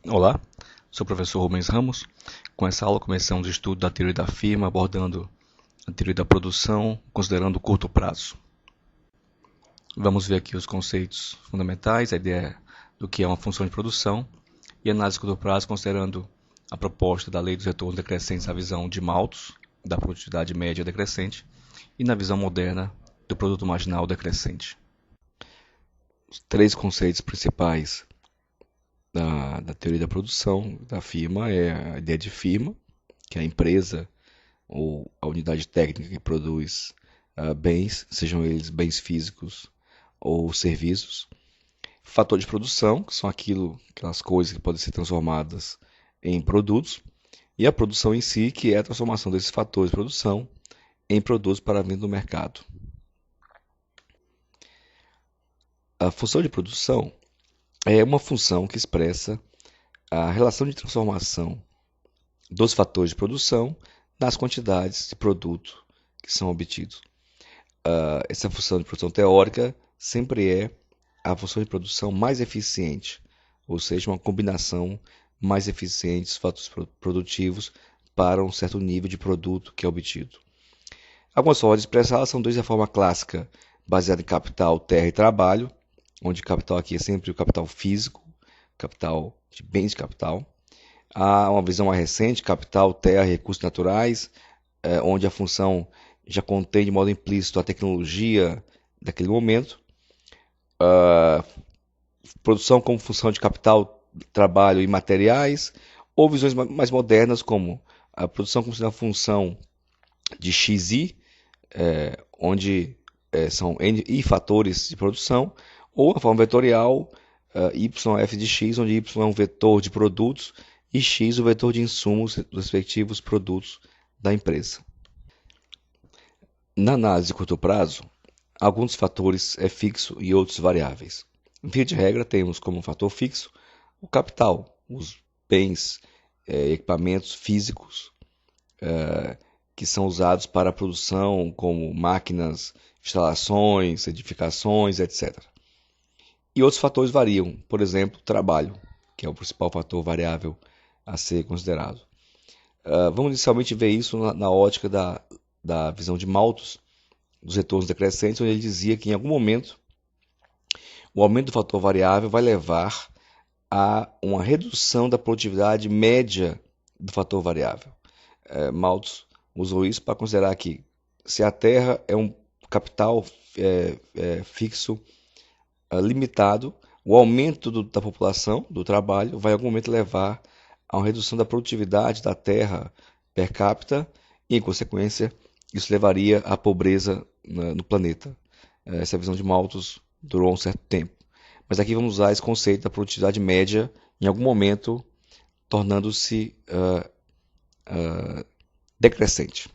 Olá, sou o professor Rubens Ramos. Com essa aula começamos o estudo da teoria da firma, abordando a teoria da produção, considerando o curto prazo. Vamos ver aqui os conceitos fundamentais, a ideia do que é uma função de produção e análise de curto prazo, considerando a proposta da lei dos retornos decrescentes na visão de Malthus, da produtividade média decrescente, e na visão moderna do produto marginal decrescente. Os três conceitos principais da teoria da produção da firma é a ideia de firma, que é a empresa ou a unidade técnica que produz bens, sejam eles bens físicos ou serviços. Fator de produção, que são aquelas coisas que podem ser transformadas em produtos. E a produção em si, que é a transformação desses fatores de produção em produtos para a venda no mercado. A função de produção é uma função que expressa a relação de transformação dos fatores de produção nas quantidades de produto que são obtidos. Essa função de produção teórica sempre é a função de produção mais eficiente, ou seja, uma combinação mais eficiente dos fatores produtivos para um certo nível de produto que é obtido. Algumas formas de expressá-la são desde a forma clássica, baseada em capital, terra e trabalho, onde capital aqui é sempre o capital físico, capital de bens de capital. Há uma visão mais recente, capital, terra e recursos naturais, onde a função já contém de modo implícito a tecnologia daquele momento. Produção como função de capital, trabalho e materiais, ou visões mais modernas como a produção como sendo a função de XI, onde são N fatores de produção, ou a forma vetorial YF de X, onde Y é um vetor de produtos e X o vetor de insumos dos respectivos produtos da empresa. Na análise de curto prazo, alguns fatores é fixo e outros variáveis. Via de regra, temos como fator fixo o capital, os bens, equipamentos físicos que são usados para a produção, como máquinas, instalações, edificações, etc. E outros fatores variam, por exemplo, trabalho, que é o principal fator variável a ser considerado. Vamos inicialmente ver isso na ótica da visão de Malthus, dos retornos decrescentes, onde ele dizia que em algum momento o aumento do fator variável vai levar a uma redução da produtividade média do fator variável. Malthus usou isso para considerar que se a Terra é um capital fixo limitado, o aumento da população, do trabalho, vai em algum momento levar a uma redução da produtividade da terra per capita e, em consequência, isso levaria à pobreza no planeta. Essa visão de Malthus durou um certo tempo. Mas aqui vamos usar esse conceito da produtividade média, em algum momento, tornando-se decrescente.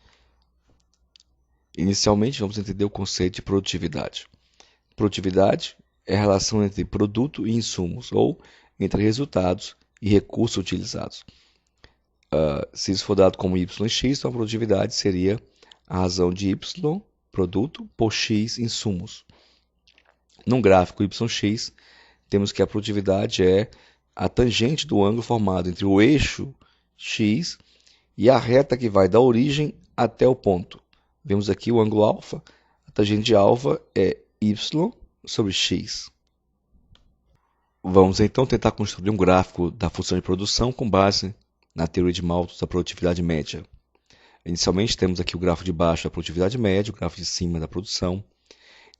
Inicialmente, vamos entender o conceito de produtividade. Produtividade é a relação entre produto e insumos, ou entre resultados e recursos utilizados. Se isso for dado como YX, então a produtividade seria a razão de Y, produto, por X, insumos. Num gráfico YX, temos que a produtividade é a tangente do ângulo formado entre o eixo X e a reta que vai da origem até o ponto. Vemos aqui o ângulo alfa, a tangente de alfa é Y sobre X. Vamos então tentar construir um gráfico da função de produção com base na teoria de Malthus da produtividade média. Inicialmente temos aqui o gráfico de baixo da produtividade média, o gráfico de cima da produção.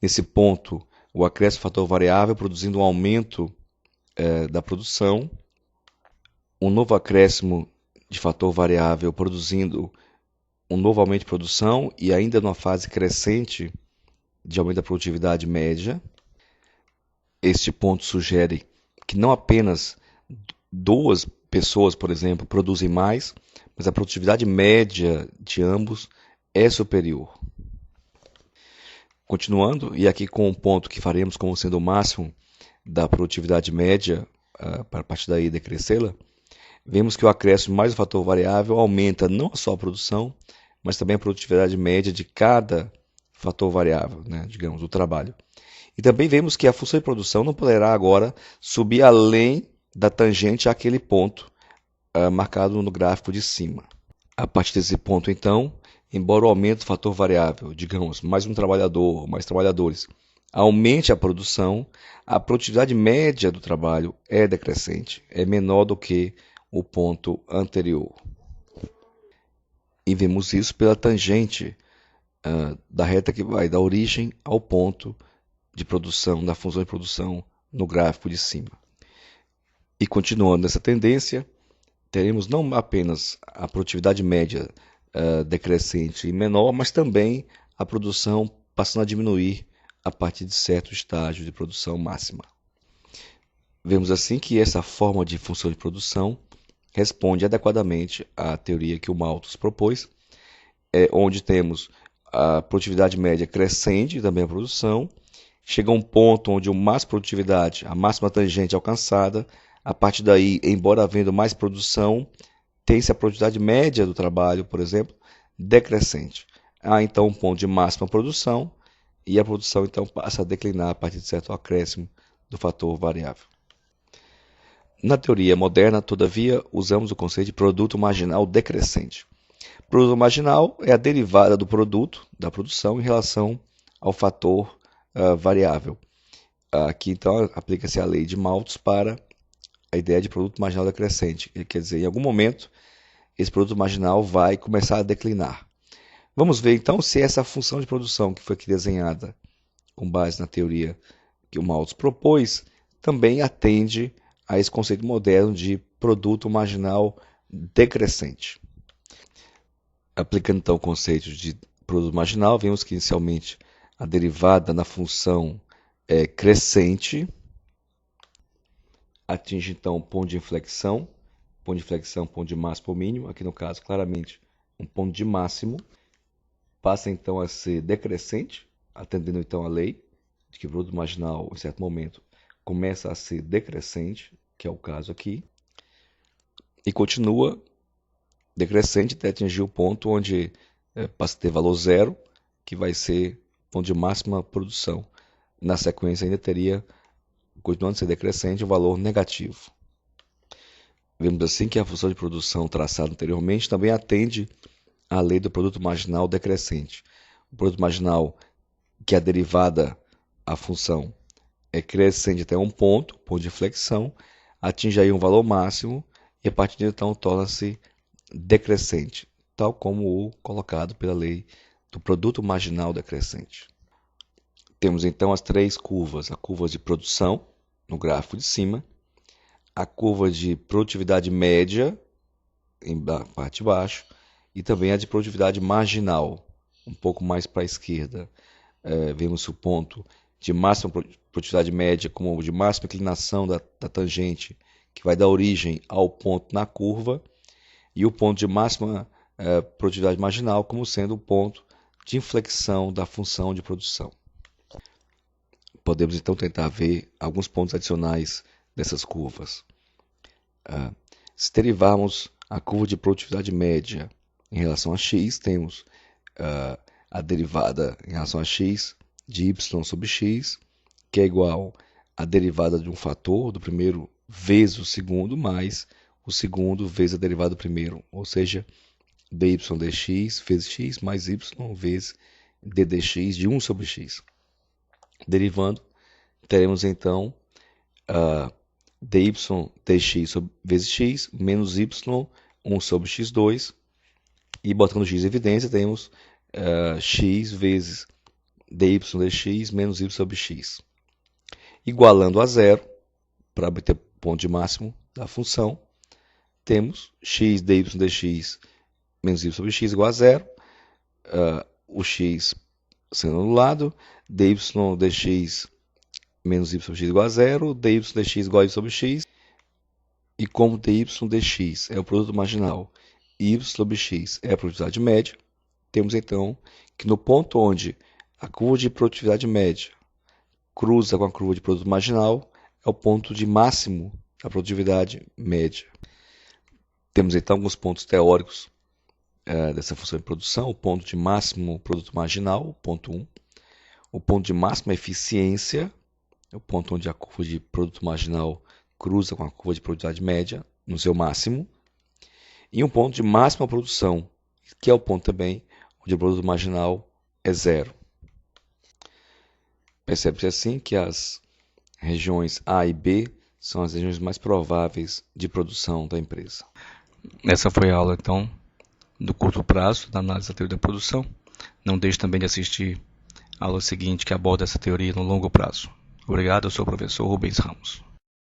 Nesse ponto, o acréscimo do fator variável produzindo um aumento da produção, um novo acréscimo de fator variável produzindo um novo aumento de produção e ainda numa fase crescente de aumento da produtividade média. Este ponto sugere que não apenas duas pessoas, por exemplo, produzem mais, mas a produtividade média de ambos é superior. Continuando, e aqui com um ponto que faremos como sendo o máximo da produtividade média, para a partir daí decrescê-la, vemos que o acréscimo mais o fator variável aumenta não só a produção, mas também a produtividade média de cada fator variável, digamos, o trabalho. E também vemos que a função de produção não poderá agora subir além da tangente àquele ponto marcado no gráfico de cima. A partir desse ponto, então, embora o aumento do fator variável, digamos, mais um trabalhador, mais trabalhadores, aumente a produção, a produtividade média do trabalho é decrescente, é menor do que o ponto anterior. E vemos isso pela tangente da reta que vai da origem ao ponto de produção, da função de produção no gráfico de cima. E continuando essa tendência, teremos não apenas a produtividade média decrescente e menor, mas também a produção passando a diminuir a partir de certo estágio de produção máxima. Vemos assim que essa forma de função de produção responde adequadamente à teoria que o Malthus propôs, onde temos a produtividade média crescente e também a produção, chega a um ponto onde a máxima produtividade, a máxima tangente é alcançada. A partir daí, embora havendo mais produção, tem-se a produtividade média do trabalho, por exemplo, decrescente. Há então um ponto de máxima produção e a produção então passa a declinar a partir de certo acréscimo do fator variável. Na teoria moderna, todavia, usamos o conceito de produto marginal decrescente. Produto marginal é a derivada do produto, da produção, em relação ao fator variável. Aqui então aplica-se a lei de Malthus para a ideia de produto marginal decrescente. Quer dizer, em algum momento, esse produto marginal vai começar a declinar. Vamos ver então se essa função de produção que foi aqui desenhada com base na teoria que o Malthus propôs, também atende a esse conceito moderno de produto marginal decrescente. Aplicando então o conceito de produto marginal, vemos que inicialmente a derivada na função é crescente, atinge então o ponto de inflexão, ponto de máximo ou mínimo, aqui no caso claramente um ponto de máximo, passa então a ser decrescente, atendendo então a lei de que o produto marginal, em certo momento, começa a ser decrescente, que é o caso aqui, e continua decrescente até atingir o ponto onde passa a ter valor zero, que vai ser ponto de máxima produção. Na sequência ainda teria, continuando a ser decrescente, o valor negativo. Vemos assim que a função de produção traçada anteriormente também atende à lei do produto marginal decrescente. O produto marginal, que é a derivada, a função, é crescente até um ponto de inflexão, atinge aí um valor máximo e a partir de então torna-se decrescente, tal como o colocado pela lei do produto marginal decrescente. Temos então as três curvas, a curva de produção, no gráfico de cima, a curva de produtividade média, na parte de baixo, e também a de produtividade marginal, um pouco mais para a esquerda. Vemos o ponto de máxima produtividade média como de máxima inclinação da tangente, que vai dar origem ao ponto na curva, e o ponto de máxima produtividade marginal como sendo o ponto de inflexão da função de produção. Podemos então tentar ver alguns pontos adicionais dessas curvas. Se derivarmos a curva de produtividade média em relação a x, temos a derivada em relação a x de y sobre x, que é igual à derivada de um fator do primeiro vezes o segundo, mais o segundo vezes a derivada do primeiro, ou seja, dy dx vezes x mais y vezes d dx de 1 sobre x. Derivando, teremos então dy dx vezes x menos y 1 sobre x2, e botando x em evidência, temos x vezes dy dx menos y sobre x. Igualando a zero, para obter o ponto de máximo da função, temos x dy dx menos y sobre x igual a zero, o x sendo anulado, dy dx menos y sobre x igual a zero, dy dx igual a y sobre x, e como dy dx é o produto marginal e y sobre x é a produtividade média, temos então que no ponto onde a curva de produtividade média cruza com a curva de produto marginal, é o ponto de máximo da produtividade média. Temos então alguns pontos teóricos dessa função de produção: o ponto de máximo produto marginal, ponto 1, o ponto de máxima eficiência, é o ponto onde a curva de produto marginal cruza com a curva de produtividade média no seu máximo, e um ponto de máxima produção, que é o ponto também onde o produto marginal é zero. Percebe-se assim que as regiões A e B são as regiões mais prováveis de produção da empresa. Essa foi a aula, então, do curto prazo, da análise da teoria da produção. Não deixe também de assistir a aula seguinte que aborda essa teoria no longo prazo. Obrigado, eu sou o professor Rubens Ramos.